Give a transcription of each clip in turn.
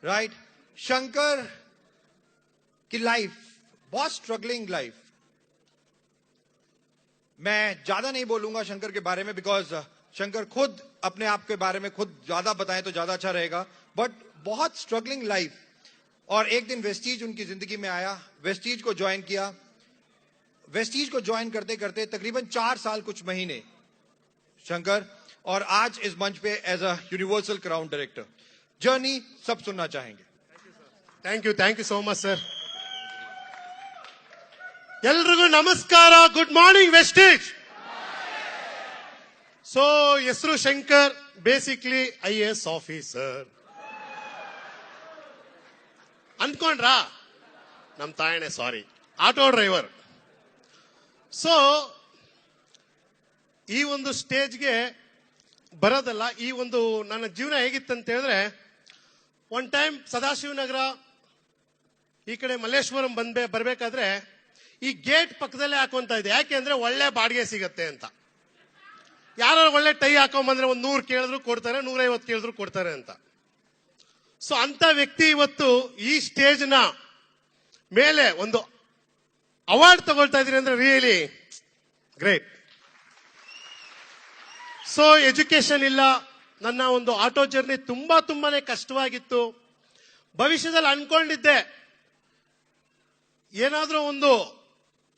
Right Shankar की life बहुत struggling life. मैं ज्यादा नहीं बोलूंगा शंकर के बारे में बिकॉज शंकर खुद अपने आप के बारे में खुद ज्यादा बताएं तो ज्यादा अच्छा रहेगा. बट बहुत स्ट्रगलिंग लाइफ. और एक दिन वेस्टीज उनकी जिंदगी में आया, वेस्टीज को ज्वाइन किया. वेस्टीज को ज्वाइन करते करते तकरीबन 4 साल कुछ महीने शंकर, और आज इस मंच पे as a universal crown director. Journey सब सुनना चाहेंगे. Thank you so much sir. ಎಲ್ರಿಗೂ ನಮಸ್ಕಾರ. ಗುಡ್ ಮಾರ್ನಿಂಗ್ ವೆಸ್ಟೇಜ್. ಸೊ ಹೆಸರು ಶಂಕರ್, ಬೇಸಿಕ್ಲಿ IAS ಆಫೀಸರ್ ಅನ್ಕೊಂಡ್ರಾ? ನಮ್ ತಾಯಣೆ ಸಾರಿ, ಆಟೋ ಡ್ರೈವರ್. ಸೊ ಈ ಒಂದು ಸ್ಟೇಜ್ಗೆ ಬರೋದಲ್ಲ, ಈ ಒಂದು ನನ್ನ ಜೀವನ ಹೇಗಿತ್ತಂತ ಹೇಳಿದ್ರೆ, ಒನ್ ಟೈಮ್ ಸದಾಶಿವನಗರ ಈ ಕಡೆ ಮಲ್ಲೇಶ್ವರಂ ಬರ್ಬೇಕಾದ್ರೆ ಈ ಗೇಟ್ ಪಕ್ಕದಲ್ಲೇ ಹಾಕೊಂತ ಇದೆ. ಯಾಕೆ ಅಂದ್ರೆ ಒಳ್ಳೆ ಬಾಡಿಗೆ ಸಿಗತ್ತೆ ಅಂತ. ಯಾರು ಒಳ್ಳೆ ಟೈ ಹಾಕೊಂಬಂದ್ರೆ ಒಂದು 100 ಕೇಳಿದ್ರು ಕೊಡ್ತಾರೆ, 150 ಕೇಳಿದ್ರು ಕೊಡ್ತಾರೆ ಅಂತ. ಸೊ ಅಂತ ವ್ಯಕ್ತಿ ಇವತ್ತು ಈ ಸ್ಟೇಜ್ ನ ಮೇಲೆ ಒಂದು ಅವಾರ್ಡ್ ತಗೊಳ್ತಾ ಇದೀನಿ ಅಂದ್ರೆ ರಿಯಲಿ ಗ್ರೇಟ್. ಸೊ ಎಜುಕೇಶನ್ ಇಲ್ಲ, ನನ್ನ ಒಂದು ಆಟೋ ಜರ್ನಿ ತುಂಬಾನೇ ಕಷ್ಟವಾಗಿತ್ತು. ಭವಿಷ್ಯದಲ್ಲಿ ಅನ್ಕೊಂಡಿದ್ದೆ ಏನಾದ್ರೂ ಒಂದು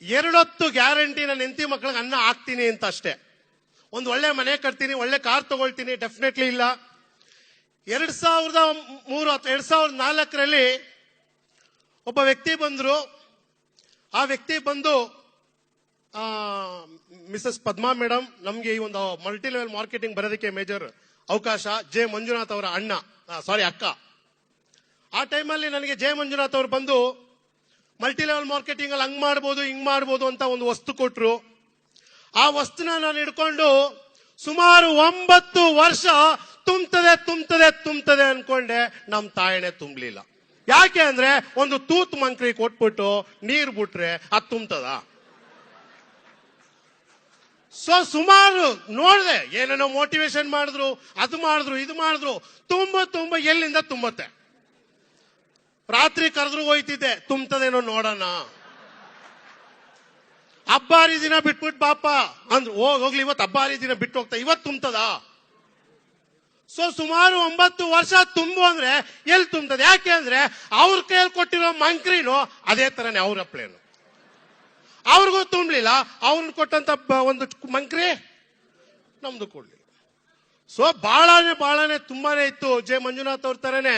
2 ಹೊತ್ತು ಗ್ಯಾರಂಟಿ ನನ್ನ ಹೆಂಡತಿ ಮಕ್ಕಳಿಗೆ ಅನ್ನ ಹಾಕ್ತೀನಿ ಅಂತ ಅಷ್ಟೇ. ಒಂದು ಒಳ್ಳೆ ಮನೆ ಕಟ್ತೀನಿ, ಒಳ್ಳೆ ಕಾರ್ ತಗೊಳ್ತೀನಿ, ಡೆಫಿನೆಟ್ಲಿ ಇಲ್ಲ. 2004ರಲ್ಲಿ ಒಬ್ಬ ವ್ಯಕ್ತಿ ಬಂದ್ರು. ಆ ವ್ಯಕ್ತಿ ಬಂದು, ಮಿಸಸ್ ಪದ್ಮಾ ಮೇಡಮ್, ನಮ್ಗೆ ಈ ಒಂದು ಮಲ್ಟಿ ಲೆವೆಲ್ ಮಾರ್ಕೆಟಿಂಗ್ ಬರೋದಕ್ಕೆ ಮೇಜರ್ ಅವಕಾಶ. ಜೆ ಮಂಜುನಾಥ್ ಅವರ ಅಕ್ಕ. ಆ ಟೈಮಲ್ಲಿ ನನಗೆ ಜೆ ಮಂಜುನಾಥ್ ಅವರು ಬಂದು ಮಲ್ಟಿ ಲೆವೆಲ್ ಮಾರ್ಕೆಟಿಂಗ್ ಅಲ್ಲಿ ಹಂಗ್ ಮಾಡ್ಬೋದು ಹಿಂಗ್ ಮಾಡ್ಬೋದು ಅಂತ ಒಂದು ವಸ್ತು ಕೊಟ್ರು. ಆ ವಸ್ತುನ ನಾನು ಹಿಡ್ಕೊಂಡು ಸುಮಾರು 9 ವರ್ಷ ತುಂಬ್ತದೆ ಅನ್ಕೊಂಡೆ. ನಮ್ ತಾಯಣೆ ತುಂಬಲಿಲ್ಲ. ಯಾಕೆ ಅಂದ್ರೆ ಒಂದು ತೂತ್ ಮಂಕ್ರಿ ಕೊಟ್ಬಿಟ್ಟು ನೀರ್ ಬಿಟ್ರೆ ಅದು ತುಂಬ್ತದ? ಸೊ ಸುಮಾರು ನೋಡ್ದೆ, ಏನೇನೋ ಮೋಟಿವೇಶನ್ ಮಾಡಿದ್ರು, ಅದು ಮಾಡಿದ್ರು, ಇದು ಮಾಡಿದ್ರು. ತುಂಬ ಎಲ್ಲಿಂದ ತುಂಬತ್ತೆ? ರಾತ್ರಿ ಕರೆದ್ರು ಹೋಯ್ತಿದ್ದೆ, ತುಂಬ್ತದೇನೋ ನೋಡೋಣ. ಹಬ್ಬಾರಿ ದಿನ ಬಿಟ್ಬಿಟ್ಟು ಬಾಪ ಅಂದ್ರು, ಹೋಗ್ಲಿ ಇವತ್ತು ಹಬ್ಬಾರಿ ದಿನ ಬಿಟ್ಟು ಹೋಗ್ತಾ, ಇವತ್ತು ತುಂಬ್ತದ? ಸೊ ಸುಮಾರು 9 ವರ್ಷ ತುಂಬು ಅಂದ್ರೆ ಎಲ್ಲಿ ತುಂಬ್ತದೆ? ಯಾಕೆ ಅಂದ್ರೆ ಅವ್ರ ಕೈಯಲ್ಲಿ ಕೊಟ್ಟಿರೋ ಮಂಕ್ರಿನೂ ಅದೇ ತರನೇ ಅವ್ರ ಪ್ಲೇನು. ಅವ್ರಿಗೂ ತುಂಬಲಿಲ್ಲ, ಅವ್ರನ್ನ ಕೊಟ್ಟಂತ ಒಂದು ಮಂಕ್ರಿ ನಮ್ದು ಕೊಡ್ಲಿಲ್ಲ. ಸೊ ಬಹಳನೇ ತುಂಬಾನೇ ಇತ್ತು. ಜೆ ಮಂಜುನಾಥ್ ಅವ್ರ ತರನೇ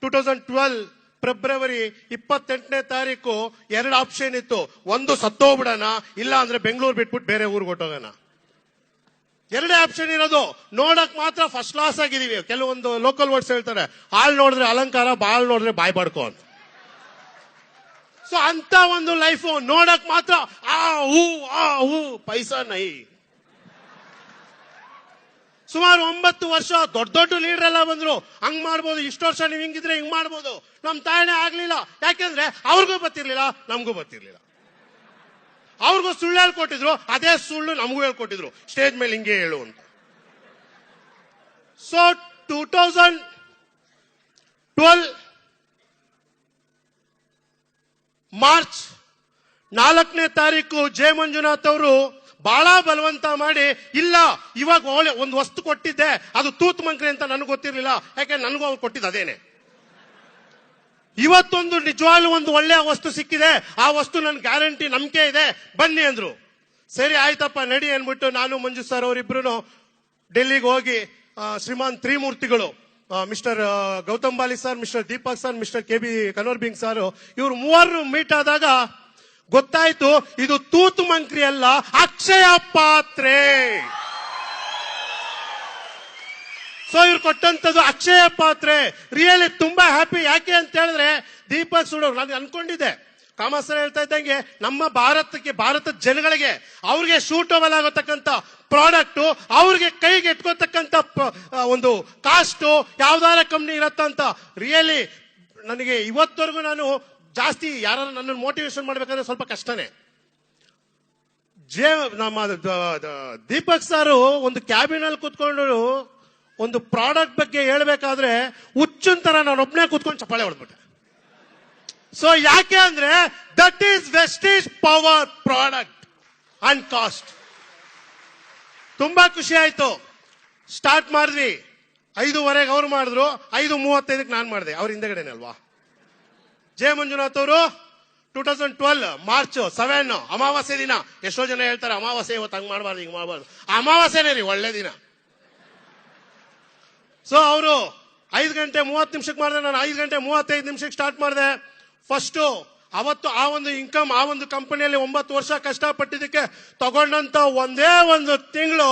2012 ಫೆಬ್ರವರಿ 28ನೇ ತಾರೀಕು 2 ಆಪ್ಷನ್ ಇತ್ತು. ಒಂದು ಸತ್ತೋಗ್ಬಿಡೋಣ, ಇಲ್ಲ ಅಂದ್ರೆ ಬೆಂಗಳೂರು ಬಿಟ್ಬಿಟ್ಟು ಬೇರೆ ಊರಿಗೆ ಹೊಟ್ಟೋಗೋಣ. 2 ಆಪ್ಷನ್ ಇರೋದು. ನೋಡಕ್ ಮಾತ್ರ ಫಸ್ಟ್ ಕ್ಲಾಸ್ ಆಗಿದೀವಿ. ಕೆಲವೊಂದು ಲೋಕಲ್ ವರ್ಡ್ಸ್ ಹೇಳ್ತಾರೆ, ಹಾಲ್ ನೋಡಿದ್ರೆ ಅಲಂಕಾರ, ಬಾಳ್ ನೋಡಿದ್ರೆ ಬಾಯ್ ಬಡ್ಕೋ ಅಂತ. ಸೊ ಅಂತ ಒಂದು ಲೈಫು. ನೋಡಕ್ ಮಾತ್ರ ಹೂ ಪೈಸಾ ನೈ. ಸುಮಾರು 9 ವರ್ಷ ದೊಡ್ಡ ಲೀಡರ್ ಎಲ್ಲ ಬಂದ್ರು, ಹಂಗ್ ಮಾಡ್ಬೋದು, ಇಷ್ಟು ವರ್ಷ ನೀವು ಹಿಂಗಿದ್ರೆ ಹಿಂಗ್ ಮಾಡ್ಬೋದು. ನಮ್ ತಾಯಣೆ ಆಗ್ಲಿಲ್ಲ. ಯಾಕೆಂದ್ರೆ ಅವ್ರಿಗೂ ಗೊತ್ತಿರ್ಲಿಲ್ಲ, ನಮಗೂ ಗೊತ್ತಿರ್ಲಿಲ್ಲ. ಅವ್ರಿಗೂ ಸುಳ್ಳು ಹೇಳ್ಕೊಟ್ಟಿದ್ರು, ಅದೇ ಸುಳ್ಳು ನಮಗೂ ಹೇಳ್ಕೊಟ್ಟಿದ್ರು, ಸ್ಟೇಜ್ ಮೇಲೆ ಹಿಂಗೆ ಹೇಳು ಅಂತ. ಸೊ 2012 ಮಾರ್ಚ್ 4ನೇ ತಾರೀಕು ಜೆ ಮಂಜುನಾಥ್ ಅವರು ಬಹಳ ಬಲವಂತ ಮಾಡಿ, ಇಲ್ಲ ಇವಾಗ ಒಂದು ವಸ್ತು ಕೊಟ್ಟಿದ್ದೆ, ಅದು ತೂತ್ ಮಂಕ್ರಿ ಅಂತ ನನಗೆ ಗೊತ್ತಿರ್ಲಿಲ್ಲ, ಯಾಕೆ ನನಗೂ ಅವ್ರು ಕೊಟ್ಟಿದ್ದು ಅದೇನೆ. ಇವತ್ತೊಂದು ನಿಜವಾಗ್ಲೂ ಒಂದು ಒಳ್ಳೆಯ ವಸ್ತು ಸಿಕ್ಕಿದೆ, ಆ ವಸ್ತು ನನ್ ಗ್ಯಾರಂಟಿ, ನಂಬಿಕೆ ಇದೆ, ಬನ್ನಿ ಅಂದ್ರು. ಸರಿ ಆಯ್ತಪ್ಪ ನಡಿ ಅನ್ಬಿಟ್ಟು ನಾನು ಮಂಜು ಸರ್ ಅವರಿಬ್ರು ಡೆಲ್ಲಿಗೆ ಹೋಗಿ ಶ್ರೀಮಾನ್ ತ್ರಿಮೂರ್ತಿಗಳು, mister Gautam Bali sir, mister Deepak sir, mister KB Kanwar ಬಿಂಗ್ ಸರ್, ಇವ್ರು 3 ಮೀಟ್ ಆದಾಗ ಗೊತ್ತಾಯ್ತು ಇದು ತೂತು ಮಂಕ್ರಿ ಅಲ್ಲ, ಅಕ್ಷಯ ಪಾತ್ರೆ. ಸೊ ಇವ್ರು ಕೊಟ್ಟಂತದ್ದು ಅಕ್ಷಯ ಪಾತ್ರೆ. ರಿಯಲಿ ತುಂಬಾ ಹ್ಯಾಪಿ. ಯಾಕೆ ಅಂತ ಹೇಳಿದ್ರೆ ದೀಪಕ್ ಸುಡೋರು, ನಾನು ಅನ್ಕೊಂಡಿದ್ದೆ, ಕಾಮಸರ್ ಹೇಳ್ತಾ ಇದ್ದಂಗೆ ನಮ್ಮ ಭಾರತದ ಜನಗಳಿಗೆ ಅವ್ರಿಗೆ ಸೂಟಬಲ್ ಆಗತಕ್ಕಂತ ಪ್ರಾಡಕ್ಟ್, ಅವ್ರಿಗೆ ಕೈಗೆ ಎಟ್ಕೋತಕ್ಕಂತ ಒಂದು ಕಾಸ್ಟ್ ಯಾವ್ದಾರ ಕಂಪ್ನಿ ಇರತ್ತಂತ. ರಿಯಲಿ ನನಗೆ ಇವತ್ತವರೆಗೂ ನಾನು ಜಾಸ್ತಿ ಯಾರು ನನ್ನನ್ನು ಮೋಟಿವೇಶನ್ ಮಾಡ್ಬೇಕಂದ್ರೆ ಸ್ವಲ್ಪ ಕಷ್ಟನೇ. ನಮ್ಮ ದೀಪಕ್ ಸಾರು ಒಂದು ಕ್ಯಾಬಿನ್ ಅಲ್ಲಿ ಕೂತ್ಕೊಂಡು ಒಂದು ಪ್ರಾಡಕ್ಟ್ ಬಗ್ಗೆ ಹೇಳ್ಬೇಕಾದ್ರೆ ಹುಚ್ಚನ್ ತರ ನಾನು ಒಬ್ನೇ ಕೂತ್ಕೊಂಡು ಚಪ್ಪಾಳೆ ಹೊಡೆದ್ಬಿಟ್ಟೆ. ಸೊ ಯಾಕೆ ಅಂದ್ರೆ that is Vestige power product and cost. ತುಂಬಾ ಖುಷಿ ಆಯ್ತು. ಸ್ಟಾರ್ಟ್ ಮಾಡಿದ್ವಿ, 5:15 ಅವ್ರು ಮಾಡಿದ್ರು, 5:35 ನಾನು ಮಾಡಿದೆ. ಅವ್ರ ಹಿಂದೆಗಡೆನೆ ಅಲ್ವಾ. ಜೆ ಮಂಜುನಾಥ್ ಅವರು 2012 ಮಾರ್ಚ್ 7 ಅಮಾವಾಸ್ಯೆ ದಿನ. ಎಷ್ಟೋ ಜನ ಹೇಳ್ತಾರೆ ಅಮಾವಾಸ್ಯೆ ಇವತ್ತು ಹಂಗ್ ಮಾಡಬಾರ್ದು ಹಿಂಗ್ ಮಾಡಬಾರ್ದು. ಅಮಾವಾಸ್ಯೆನೇ ರೀ ಒಳ್ಳೆ ದಿನ. ಸೊ ಅವರು 5:30 ಮಾಡಿದ್ರೆ, ನಾನು 5:35 ಸ್ಟಾರ್ಟ್ ಮಾಡಿದೆ. ಫಸ್ಟ್ ಅವತ್ತು ಆ ಒಂದು ಇನ್ಕಮ್, ಆ ಒಂದು ಕಂಪನಿಯಲ್ಲಿ 9 ವರ್ಷ ಕಷ್ಟಪಟ್ಟಿದ್ದಕ್ಕೆ ತಗೊಂಡಂತ ಒಂದೇ ಒಂದು ತಿಂಗಳು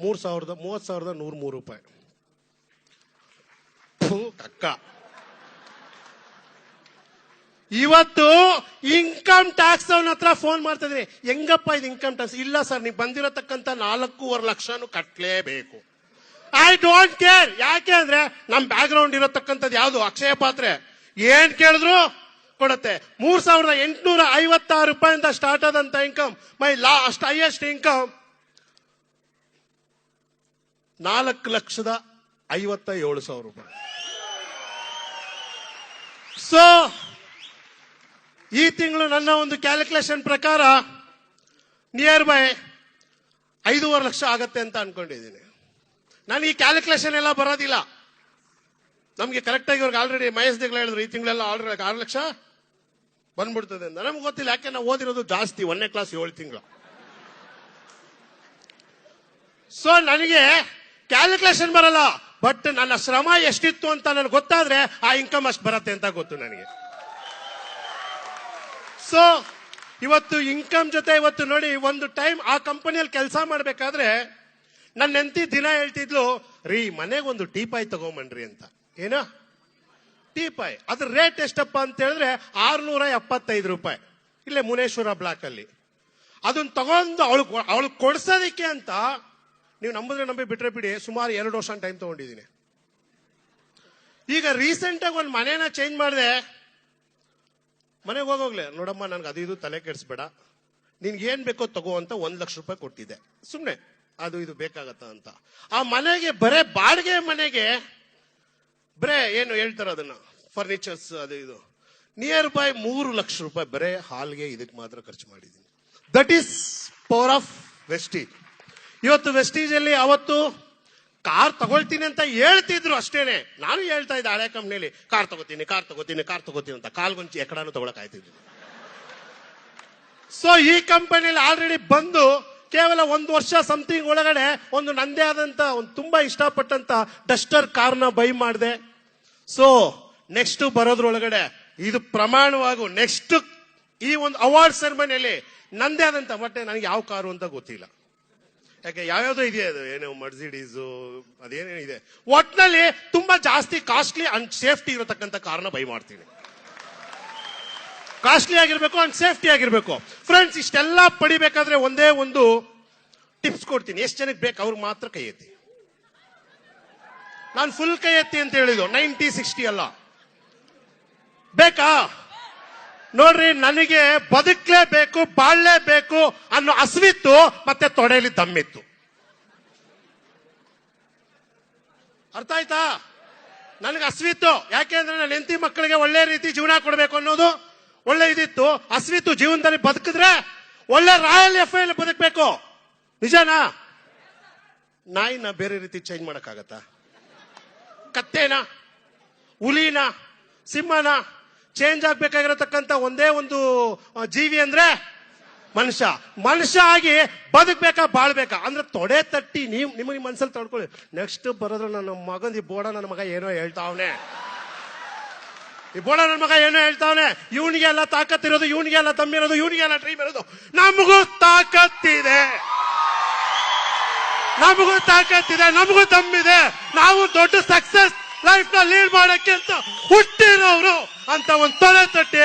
30,103 ರೂಪಾಯಿ. ಕಕ್ಕ. ಇವತ್ತು ಇನ್ಕಮ್ ಟ್ಯಾಕ್ಸ್ ಅವನ ಹತ್ರ ಫೋನ್ ಮಾಡ್ತಿದ್ರಿ, ಹೆಂಗಪ್ಪ ಇದು ಇನ್ಕಮ್ ಟ್ಯಾಕ್ಸ್? ಇಲ್ಲ ಸರ್, ನೀವು ಬಂದಿರತಕ್ಕಂತ 4.5 ಲಕ್ಷನು ಕಟ್ಲೇಬೇಕು. I don't care. ಯಾಕೆ ಅಂದ್ರೆ ನಮ್ ಬ್ಯಾಕ್ ಗ್ರೌಂಡ್ ಇರತಕ್ಕಂಥದ್ದು ಯಾವ್ದು ಅಕ್ಷಯ ಪಾತ್ರೆ, ಏನ್ ಕೇಳಿದ್ರು ಕೊಡುತ್ತೆ. 3,856 ರೂಪಾಯಿಂದ ಸ್ಟಾರ್ಟ್ ಆದಂತ income, my last highest income 4,57,000 ರೂಪಾಯಿ. ಸೊ ಈ ತಿಂಗಳು ನನ್ನ ಒಂದು ಕ್ಯಾಲ್ಕುಲೇಷನ್ ಪ್ರಕಾರ ನಿಯರ್ ಬೈ 5.5 ಲಕ್ಷ ಆಗತ್ತೆ ಅಂತ ಅನ್ಕೊಂಡಿದ್ದೀನಿ. ನಾನು ಈ ಕ್ಯಾಲ್ಕುಲೇಷನ್ ಎಲ್ಲ ಬರೋದಿಲ್ಲ. ನಮ್ಗೆ ಕರೆಕ್ಟ್ ಆಗಿ ಇವ್ರಿಗೆ ಆಲ್ರೆಡಿ ಮಹೇಶ್ ದಿಗ್ಲ ಹೇಳಿದ್ರು ಈ ತಿಂಗಳೆಲ್ಲ ಆಲ್ರೆಡಿ 6 ಲಕ್ಷ ಬಂದ್ಬಿಡ್ತದೆ ಅಂತ. ನಮ್ಗೆ ಗೊತ್ತಿಲ್ಲ, ಯಾಕೆ ನಾವು ಓದಿರೋದು ಜಾಸ್ತಿ, 1ನೇ ಕ್ಲಾಸ್ 7 ತಿಂಗಳು. ಸೊ ನನಗೆ ಕ್ಯಾಲ್ಕುಲೇಷನ್ ಬರಲ್ಲ, ಬಟ್ ನನ್ನ ಶ್ರಮ ಎಷ್ಟಿತ್ತು ಅಂತ ನನಗೆ ಗೊತ್ತಾದ್ರೆ ಆ ಇನ್ಕಮ್ ಅಷ್ಟು ಬರತ್ತೆ ಅಂತ ಗೊತ್ತು ನನಗೆ. ಸೊ ಇವತ್ತು ಇನ್ಕಮ್ ಜೊತೆ ಇವತ್ತು ನೋಡಿ, ಒಂದು ಟೈಮ್ ಆ ಕಂಪನಿಯಲ್ಲಿ ಕೆಲಸ ಮಾಡ್ಬೇಕಾದ್ರೆ ನನ್ನ ಹೆಂಡತಿ ದಿನ ಹೇಳ್ತಿದ್ಲು, ರೀ ಮನೆಗೆ ಒಂದು ಟೀಪಾಯ್ ತಗೊಂಬನ್ರಿ ಅಂತ. ಏನ ಟೀಪಾಯ್, ಅದ್ರ ರೇಟ್ ಎಷ್ಟಪ್ಪ ಅಂತ ಹೇಳಿದ್ರೆ 675 ರೂಪಾಯಿ, ಇಲ್ಲೇ ಮುನೇಶ್ವರ ಬ್ಲಾಕ್ ಅಲ್ಲಿ. ಅದನ್ನ ತಗೊಂಡು ಅವಳು ಕೊಡ್ಸೋದಿಕ್ಕೆ ಅಂತ, ನೀವು ನಂಬಿದ್ರೆ ನಂಬಿ ಬಿಟ್ರೆ ಬಿಡಿ, ಸುಮಾರು 2 ವರ್ಷ ಟೈಮ್ ತಗೊಂಡಿದ್ದೀನಿ. ಈಗ ರೀಸೆಂಟ್ ಆಗಿ ಒಂದು ಮನೇನ ಚೇಂಜ್ ಮಾಡಿದೆ. ಮನೆಗೆ ಹೋಗೋಗ್ಲೆ, ನೋಡಮ್ಮ ನನ್ಗೆ ಅದು ಇದು ತಲೆ ಕೆಡಿಸ್ಬೇಡ, ನಿನ್ಗೆ ಏನ್ ಬೇಕೋ ತಗೋ ಅಂತ 1 ಲಕ್ಷ ರೂಪಾಯಿ ಕೊಟ್ಟಿದ್ದೆ. ಸುಮ್ನೆ ಅದು ಇದು ಬೇಕಾಗತ್ತ ಅಂತ. ಆ ಮನೆಗೆ ಬರೇ ಬಾಡಿಗೆ ಮನೆಗೆ ಬರೇ ಏನು ಹೇಳ್ತಾರ ಅದನ್ನ ಫರ್ನಿಚರ್ಸ್ ಅದು ಇದು ನಿಯರ್ ಬೈ 3 ಲಕ್ಷ ರೂಪಾಯಿ ಬರೇ ಹಾಲ್ಗೆ ಇದಕ್ಕೆ ಮಾತ್ರ ಖರ್ಚು ಮಾಡಿದ್ದೀನಿ. That is power of Vestige. ಇವತ್ತು ವೆಸ್ಟೀಜ್ ಅಲ್ಲಿ ಅವತ್ತು ಕಾರ್ ತಗೊಳ್ತೀನಿ ಅಂತ ಹೇಳ್ತಿದ್ರು ಅಷ್ಟೇನೆ. ನಾನು ಹೇಳ್ತಾ ಇದ್ದೆ ಹಳೆ ಕಂಪ್ನಿಯಲ್ಲಿ ಕಾರ್ ತಗೋತೀನಿ ಅಂತ, ಕಾಲ್ಗೊಂಚಿ ಎಕಡಾನು ತಗೊಳಕ್ ಆಯ್ತಿದ್ರು. ಸೊ ಈ ಕಂಪನಿಯಲ್ಲಿ ಆಲ್ರೆಡಿ ಬಂದು ಕೇವಲ 1 ವರ್ಷ ಸಮಥಿಂಗ್ ಒಳಗಡೆ ಒಂದು ನಂದೇ ಆದಂತ ಒಂದು ತುಂಬಾ ಇಷ್ಟಪಟ್ಟಂತ ಡಸ್ಟರ್ ಕಾರ್ನ ಬೈ ಮಾಡಿದೆ. ಸೊ ನೆಕ್ಸ್ಟ್ ಬರೋದ್ರೊಳಗಡೆ ಇದು ಪ್ರಮಾಣವಾಗು ನೆಕ್ಸ್ಟ್ ಈ ಒಂದು ಅವಾರ್ಡ್ ಸೆರೆಮನಿಯಲ್ಲಿ ನಂದೇ ಆದಂತ, ಬಟ್ ನನಗೆ ಯಾವ ಕಾರು ಅಂತ ಗೊತ್ತಿಲ್ಲ, ಯಾಕೆ ಯಾವ್ಯಾವ್ದೋ ಇದೆ, ಅದು ಏನೋ ಮರ್ಸಿಡೀಸು ಅದೇನೇನಿದೆ, ಒಟ್ನಲ್ಲಿ ತುಂಬಾ ಜಾಸ್ತಿ ಕಾಸ್ಟ್ಲಿ ಅಂಡ್ ಸೇಫ್ಟಿ ಇರತಕ್ಕಂತ ಕಾರ್ನ ಬೈ ಮಾಡ್ತೀನಿ. ಕಾಸ್ಟ್ಲಿ ಆಗಿರ್ಬೇಕು ಅಂಡ್ ಸೇಫ್ಟಿ ಆಗಿರ್ಬೇಕು. ಫ್ರೆಂಡ್ಸ್, ಇಷ್ಟೆಲ್ಲ ಪಡಿಬೇಕಾದ್ರೆ ಒಂದೇ ಒಂದು ಟಿಪ್ಸ್ ಕೊಡ್ತೀನಿ. ಎಷ್ಟು ಜನಕ್ಕೆ ಬೇಕು ಅವ್ರಿಗೆ ಮಾತ್ರ ಕೈ ಎತ್ತಿ. ನಾನು ಫುಲ್ ಕೈ ಎತ್ತಿ ಅಂತ ಹೇಳಿದ್ದು 90-60 ಅಲ್ಲ. ಬೇಕಾ? ನೋಡ್ರಿ, ನನಗೆ ಬದುಕಲೇಬೇಕು, ಬಾಳ್ಲೇಬೇಕು ಅನ್ನೋ ಹಸಿವಿತ್ತು, ಮತ್ತೆ ತೊಡೆಯಲ್ಲಿ ದಮ್ಮಿತ್ತು. ಅರ್ಥ ಆಯ್ತಾ? ನನಗೆ ಹಸಿವಿತ್ತು, ಯಾಕೆಂದ್ರೆ ನನ್ನ ಹೆಂಡತಿ ಮಕ್ಕಳಿಗೆ ಒಳ್ಳೆ ರೀತಿ ಜೀವನ ಕೊಡಬೇಕು ಅನ್ನೋದು ಒಳ್ಳೆ ಇದಿತ್ತು, ಹಸಿವಿತ್ತು. ಜೀವನದಲ್ಲಿ ಬದುಕಿದ್ರೆ ಒಳ್ಳೆ ರಾಯಲ್ ಎಫ್ ಬದುಕಬೇಕು. ನಿಜನಾ? ನಾಯಿನ ಬೇರೆ ರೀತಿ ಚೇಂಜ್ ಮಾಡಕ್ಕಾಗತ್ತಾ? ಕತ್ತೆನ, ಹುಲಿನ, ಸಿಂಹನ ಚೇಂಜ್ ಆಗ್ಬೇಕಾಗಿರತಕ್ಕಂತ ಒಂದೇ ಒಂದು ಜೀವಿ ಅಂದ್ರೆ ಮನುಷ್ಯ. ಮನುಷ್ಯ ಆಗಿ ಬದುಕ್ಬೇಕಾ, ಬಾಳ್ಬೇಕಾ ಅಂದ್ರೆ ತೊಡೆ ತಟ್ಟಿ ನಿಮಗೆ ಮನ್ಸಲ್ಲಿ ತಡ್ಕೊಳ್ಳಿ. ನೆಕ್ಸ್ಟ್ ಬರೋದ್ರ ನನ್ನ ಮಗನ್ ಈ ಬೋಡ ನನ್ನ ಮಗ ಏನೋ ಹೇಳ್ತಾವನೆ, ಇವನಿಗೆಲ್ಲ ತಾಕತ್ತಿರೋದು, ಇವನಿಗೆಲ್ಲ ತಮ್ಮಿರೋದು, ಇವನಿಗೆಲ್ಲ ಡ್ರೀಮ್ ಇರೋದು. ನಮಗೂ ತಾಕತ್ತಿದೆ, ನಮಗೂ ತಮ್ಮಿದೆ. ನಾವು ದೊಡ್ಡ ಸಕ್ಸಸ್ ಲೈಫ್ ನ ಲೀಡ್ ಮಾಡಕ್ಕೆ ಅಂತ ಹುಟ್ಟಿರೋರು ಅಂತ ಒಂದು ತೊಡೆ ತಟ್ಟಿ